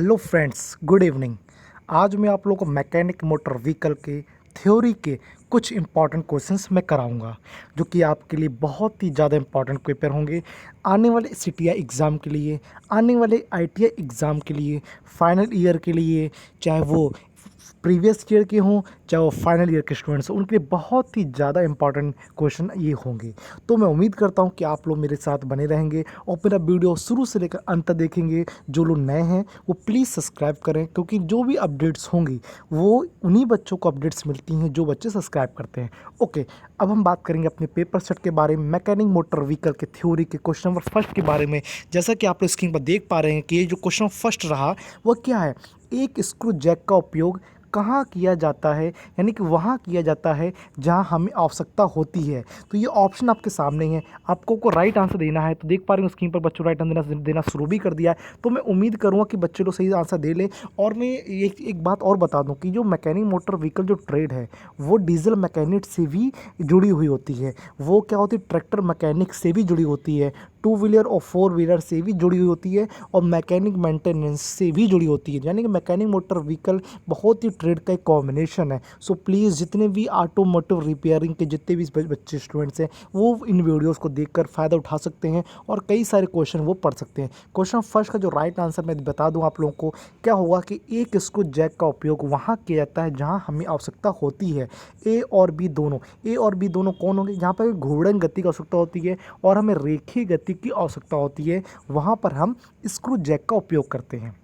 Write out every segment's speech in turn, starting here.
Hello friends, good evening. आज मैं आप लोगों को मैकेनिक मोटर व्हीकल के थ्योरी के कुछ इंपॉर्टेंट क्वेश्चंस मैं कराऊंगा, जो कि आपके लिए बहुत ही ज़्यादा इंपॉर्टेंट पेपर होंगे आने वाले सीटीआई एग्ज़ाम के लिए, आने वाले आईटीआई एग्ज़ाम के लिए, फाइनल ईयर के लिए, चाहे वो प्रीवियस ईयर के हों चाहे वो फाइनल ईयर के स्टूडेंट्स हों, उनके लिए बहुत ही ज़्यादा इंपॉर्टेंट क्वेश्चन ये होंगे। तो मैं उम्मीद करता हूँ कि आप लोग मेरे साथ बने रहेंगे और मेरा वीडियो शुरू से लेकर अंत तक देखेंगे। जो लोग नए हैं वो प्लीज़ सब्सक्राइब करें, क्योंकि जो भी अपडेट्स होंगी वो उन्हीं बच्चों को अपडेट्स मिलती हैं जो बच्चे सब्सक्राइब करते हैं। ओके, अब हम बात करेंगे अपने पेपर सेट के बारे में, मैकेनिक मोटर व्हीकल के थ्योरी के क्वेश्चन नंबर फर्स्ट के बारे में। जैसा कि आप लोग स्क्रीन पर देख पा रहे हैं कि ये जो क्वेश्चन फर्स्ट रहा वो क्या है, एक स्क्रू जैक का उपयोग कहाँ किया जाता है, यानी कि वहाँ किया जाता है जहाँ हमें आवश्यकता होती है। तो ये ऑप्शन आपके सामने है, आपको को राइट आंसर देना है। तो देख पा रहे हो स्क्रीन पर बच्चों राइट आंसर देना शुरू भी कर दिया है। तो मैं उम्मीद करूँगा कि बच्चे लोग सही आंसर दे लें। और मैं एक बात और बता दूँ कि जो मैकेनिक मोटर व्हीकल जो ट्रेड है वो डीजल मैकेनिक से भी जुड़ी हुई होती है। वो क्या होती है, ट्रैक्टर मैकेनिक से भी जुड़ी होती है, टू व्हीलर और फोर व्हीलर से भी जुड़ी हुई होती है, और मैकेनिक मेंटेनेंस से भी जुड़ी होती है। यानी कि मैकेनिक मोटर व्हीकल बहुत ही ट्रेड का एक कॉम्बिनेशन है। सो प्लीज़ जितने भी ऑटोमोटिव रिपेयरिंग के जितने भी बच्चे स्टूडेंट्स हैं वो इन वीडियोस को देखकर फ़ायदा उठा सकते हैं और कई सारे क्वेश्चन वो पढ़ सकते हैं। क्वेश्चन फर्स्ट का जो राइट आंसर मैं बता दूं आप लोगों को, क्या होगा कि एक स्क्रू जैक का उपयोग वहाँ किया जाता है जहाँ हमें आवश्यकता होती है। ए और बी दोनों कौन होंगे, जहाँ पर घूर्णन गति की आवश्यकता होती है और हमें रेखीय गति की आवश्यकता होती है, वहाँ पर हम स्क्रू जैक का उपयोग करते हैं।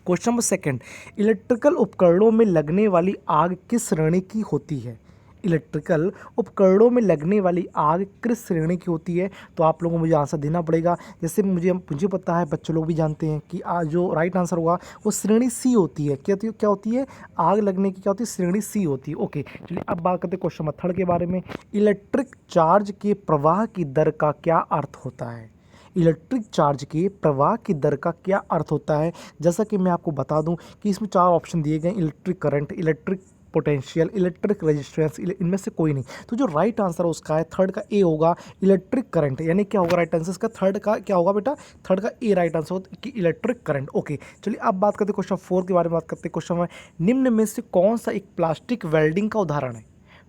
क्वेश्चन नंबर सेकंड, इलेक्ट्रिकल उपकरणों में लगने वाली आग किस श्रेणी की होती है। इलेक्ट्रिकल उपकरणों में लगने वाली आग किस श्रेणी की होती है। तो आप लोगों को मुझे आंसर देना पड़ेगा। जैसे मुझे पता है, बच्चे लोग भी जानते हैं कि जो राइट आंसर होगा वो श्रेणी सी होती है। क्या होती है, आग लगने की क्या होती है, श्रेणी सी होती है। ओके, चलिए अब बात करते हैं क्वेश्चन नंबर थर्ड के बारे में। इलेक्ट्रिक चार्ज के प्रवाह की दर का क्या अर्थ होता है। इलेक्ट्रिक चार्ज के प्रवाह की दर का क्या अर्थ होता है। जैसा कि मैं आपको बता दूं कि इसमें चार ऑप्शन दिए गए, electric current, electric potential, electric resistance, इनमें से कोई नहीं। तो जो राइट आंसर है उसका है थर्ड का ए होगा, इलेक्ट्रिक करंट। यानी क्या होगा राइट आंसर इसका, थर्ड का क्या होगा बेटा, थर्ड का ए राइट आंसर होगा कि इलेक्ट्रिक करंट। ओके, चलिए अब बात करते हैं क्वेश्चन फोर के बारे में। बात करते हैं क्वेश्चन में, निम्न में से कौन सा एक प्लास्टिक वेल्डिंग का उदाहरण है।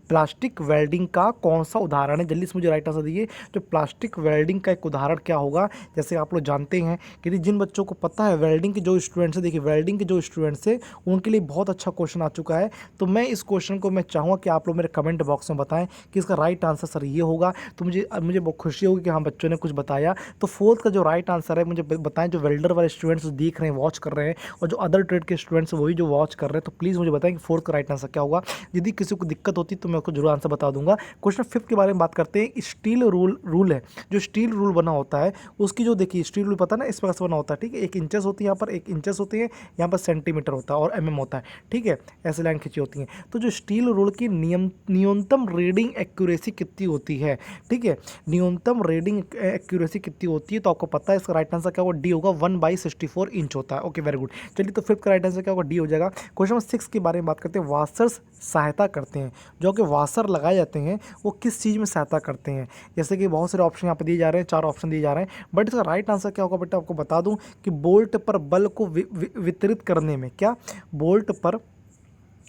प्लास्टिक वेल्डिंग का कौन सा उदाहरण है, जल्दी से मुझे राइट आंसर दीजिए। तो प्लास्टिक वेल्डिंग का एक उदाहरण क्या होगा, जैसे आप लोग जानते हैं कि जिन बच्चों को पता है वेल्डिंग के जो स्टूडेंट्स हैं, देखिए वेल्डिंग के जो स्टूडेंट्स हैं उनके लिए बहुत अच्छा क्वेश्चन आ चुका है। तो मैं इस क्वेश्चन को मैं चाहूँगा कि आप लोग मेरे कमेंट बॉक्स में बताएं कि इसका राइट आंसर सर ये होगा। तो मुझे बहुत खुशी होगी कि हाँ बच्चों ने कुछ बताया। तो फोर्थ का जो राइट आंसर है मुझे बताएं, जो वेल्डर वाले स्टूडेंट्स देख रहे हैं, वॉच कर रहे हैं, और जो अदर ट्रेड के स्टूडेंट्स वही जो वॉच कर रहे हैं, तो प्लीज़ मुझे बताएं कि फोर्थ का राइट आंसर क्या होगा। यदि किसी को दिक्कत होती तो मैं उसको जरूर आंसर बता दूंगा। क्वेश्चन फिफ्थ के बारे में बात करते हैं। स्टील रूल है, जो स्टील रूल बना होता है उसकी जो देखिए स्टील रूल पता है ना, इस प्रकार से बना होता है। ठीक है, एक इंचेस होती है, यहाँ पर एक इंचेस होती है, यहाँ पर सेंटीमीटर होता है और एमएम होता है। ठीक है, ऐसे लाइन खींची होती है। तो जो स्टील रूल की न्यूनतम रीडिंग एक्यूरेसी कितनी होती है। ठीक है, न्यूनतम रीडिंग एक्यूरेसी कितनी होती है, तो आपको पता है इसका राइट आंसर क्या होगा, डी होगा, 1/64 इंच होता है। Okay, very good. चलिए तो फिफ्थ का राइट आंसर क्या होगा, डी हो जाएगा। क्वेश्चन नंबर सिक्स के बारे में बात करते हैं। वाशर्स सहायता करते हैं, जो कि वाशर लगाए जाते हैं वो किस चीज़ में सहायता करते हैं। जैसे कि बहुत सारे ऑप्शन यहाँ पे दिए जा रहे हैं, चार ऑप्शन दिए जा रहे हैं, बट इसका राइट आंसर क्या होगा बेटा, आपको बता दूं कि बोल्ट पर बल को वितरित करने में, क्या बोल्ट पर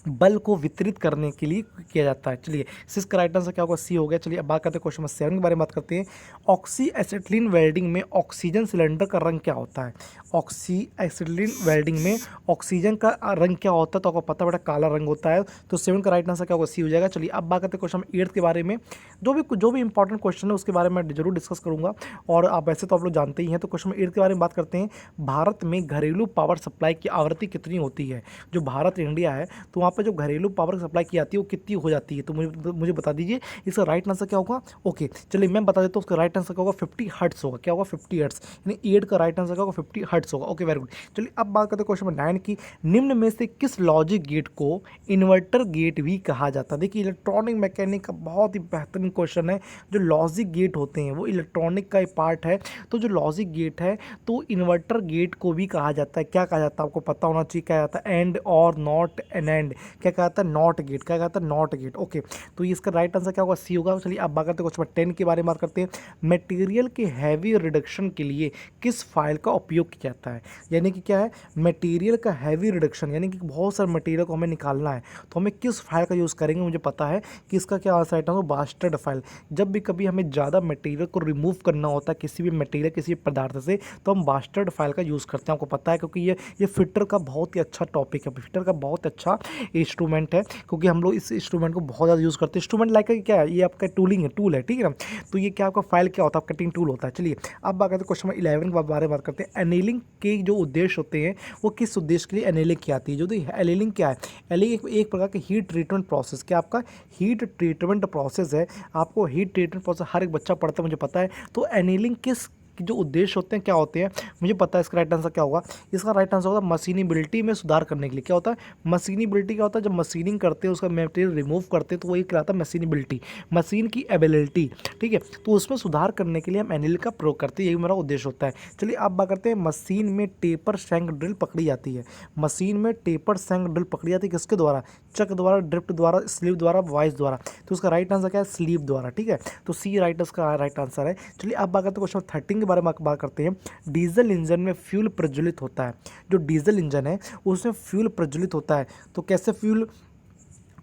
बल को वितरित करने के लिए किया जाता है। चलिए इसका राइट आंसर क्या होगा, सी हो गया। चलिए अब बात करते हैं क्वेश्चन नंबर 7 के बारे में बात करते हैं। ऑक्सी एसिटिलीन वेल्डिंग में ऑक्सीजन सिलेंडर का रंग क्या होता है। ऑक्सी एसिटिलीन वेल्डिंग में ऑक्सीजन का रंग क्या होता है, तो आपको पता बेटा काला रंग होता है। तो 7 का राइट आंसर क्या होगा, सी हो जाएगा। चलिए अब बात करते हैं क्वेश्चन नंबर 8 के बारे में। जो भी इंपॉर्टेंट क्वेश्चन है उसके बारे में जरूर डिस्कस करूंगा, और आप वैसे तो आप लोग जानते ही हैं। तो क्वेश्चन नंबर 8 के बारे में बात करते हैं। भारत में घरेलू पावर सप्लाई की आवृत्ति कितनी होती है। जो भारत इंडिया है तो वहाँ पर जो घरेलू पावर सप्लाई की जाती है वो कितनी हो जाती है, तो मुझे बता दीजिए इसका राइट आंसर क्या होगा। ओके, चलिए मैं बता देता हूँ उसका राइट आंसर क्या होगा, 50 हर्ट्स होगा। क्या होगा, 50 हर्ट्स, यानी 8 का राइट आंसर क्या होगा, 50 हर्ट्स होगा। Okay, very good. चलिए अब बात करते हैं क्वेश्चन नंबर 9 की। निम्न में से किस लॉजिक गेट को इन्वर्टर गेट भी कहा जाता है। देखिए इलेक्ट्रॉनिक मैकेनिक का बहुत ही बेहतरीन क्वेश्चन है। जो लॉजिक गेट होते हैं वो इलेक्ट्रॉनिक का एक पार्ट है। तो जो लॉजिक गेट है तो इन्वर्टर गेट को भी कहा जाता है। क्या कहा जाता है, आपको पता होना चाहिए, क्या जाता है, एंड और नॉट एन एंड, क्या कहता है, नॉट गेट, क्या कहता है, नॉट गेट। ओके, तो इसका राइट आंसर क्या होगा, सी होगा। चलिए अब बात करते हैं क्वेश्चन 10 के बारे में बात करते हैं। मटेरियल के हैवी रिडक्शन के लिए किस फाइल का उपयोग किया कहता है। यानी कि क्या है, मटेरियल का हैवी रिडक्शन, यानी कि बहुत सारे मटेरियल को हमें निकालना है तो हमें किस फाइल का यूज़ करेंगे। मुझे पता है कि इसका क्या आंसर आइटम होगा, बास्टर्ड फाइल। जब भी कभी हमें ज़्यादा मटेरियल को रिमूव करना होता है किसी भी मटेरियल, किसी भी पदार्थ से, तो हम बास्टर्ड फाइल का यूज़ करते हैं। आपको पता है क्योंकि ये फिटर का बहुत ही अच्छा टॉपिक है, फिटर का बहुत अच्छा इंस्ट्रूमेंट है, क्योंकि हम लोग इस इंस्ट्रूमेंट को बहुत ज़्यादा यूज़ करते हैं। इंस्ट्रूमेंट लाइक क्या है, ये आपका टूलिंग है, टूल है, ठीक है ना। तो ये क्या आपका फाइल क्या होता है, कटिंग टूल होता है। चलिए अब बात करते हैं क्वेश्चन नंबर 11 के बारे में बात करते हैं। एनेलिंग के जो उद्देश्य होते हैं वो किस उद्देश्य के लिए एनेलिंग की आती है। जो एनेलिंग क्या है, एनेलिंग एक प्रकार की हीट ट्रीटमेंट प्रोसेस, क्या आपका हीट ट्रीटमेंट प्रोसेस है। आपको हीट ट्रीटमेंट प्रोसेस हर एक बच्चा पढ़ता है, मुझे पता है। तो एनेलिंग किस जो उद्देश्य होते हैं क्या होते हैं, मुझे पता है। इसका राइट आंसर क्या होगा, इसका राइट आंसर होगा मशीनिबिलिटी में सुधार करने के लिए। क्या होता है मशीनिबिलिटी, क्या होता है जब मशीनिंग करते हैं उसका मटेरियल रिमूव करते हैं तो वही कहलाता है मशीनिबिलिटी, मशीन की एबिलिटी, ठीक है। तो उसमें सुधार करने के लिए हम एनिल का प्रयोग करते हैं, यही मेरा उद्देश्य होता है। चलिए अब बात करते हैं मशीन में टेपर शैंक ड्रिल पकड़ी जाती है। मशीन में टेपर शैंक ड्रिल पकड़ी जाती है किसके द्वारा, चक द्वारा, ड्रिफ्ट द्वारा, स्लीव द्वारा, वॉइस द्वारा। तो उसका राइट आंसर क्या है, स्लीव द्वारा, ठीक है। तो सी का राइट आंसर है। चलिए अब बात करते हैं क्वेश्चन 13 के बारे में बात करते हैं। डीजल इंजन में फ्यूल प्रज्वलित होता है। जो डीजल इंजन है उसमें फ्यूल प्रज्वलित होता है, तो कैसे फ्यूल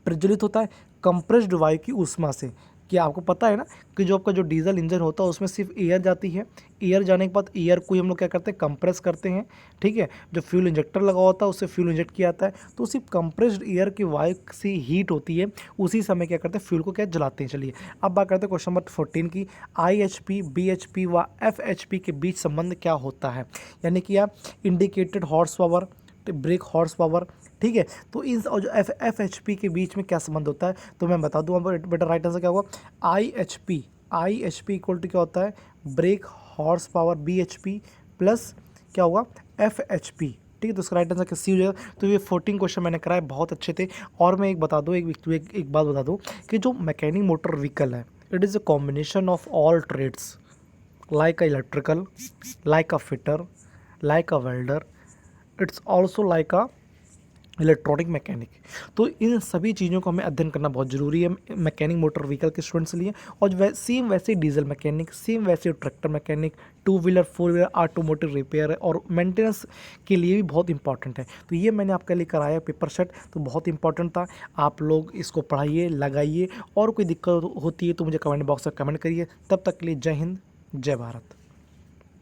प्रज्वलित होता है, कंप्रेस्ड वायु की ऊष्मा से। क्या आपको पता है ना कि जो आपका जो डीजल इंजन होता है उसमें सिर्फ एयर जाती है, एयर जाने के बाद एयर को ही हम लोग क्या करते हैं, कंप्रेस करते हैं, ठीक है। जो फ्यूल इंजेक्टर लगा होता है उससे फ्यूल इंजेक्ट किया जाता है, तो सिर्फ कंप्रेस्ड एयर की वायु से हीट होती है, उसी समय क्या करते हैं, फ्यूल को क्या जलाते हैं। चलिए अब बात करते हैं क्वेश्चन नंबर 14 की। IHP, BHP व FHP के बीच संबंध क्या होता है। यानी कि आप indicated horse power, break horse power, ठीक है। तो इन और जो FHP के बीच में क्या संबंध होता है, तो मैं बता दूँ अब बेटा राइट आंसर क्या होगा। IHP इक्वल टू क्या होता है, break horse power BHP plus क्या होगा FHP, ठीक है। तो इसका राइट आंसर सी हो जाएगा। तो ये 14 क्वेश्चन मैंने कराए, बहुत अच्छे थे। और मैं एक बता दूँ, एक बात बता दूँ कि जो मैकेनिक मोटर व्हीकल है, it is a combination of all trades, like a electrical, like a fitter, like a welder, it's also like a electronic mechanic. तो इन सभी चीज़ों को हमें अध्ययन करना बहुत ज़रूरी है मैकेनिक मोटर व्हीकल के स्टूडेंट्स के लिए। और सेम वैसे डीजल मैकेनिक, सेम वैसे tractor mechanic, 2 wheeler 4 wheeler automotive repair और मेंटेनेंस के लिए भी बहुत इंपॉर्टेंट है। तो ये मैंने आपके लिए कराया पेपर सेट, तो बहुत इंपॉर्टेंट था। आप लोग इसको पढ़ाइए, लगाइए, और कोई दिक्कत होती है तो मुझे कमेंट बॉक्स में कमेंट करिए। तब तक के लिए जय हिंद, जय भारत।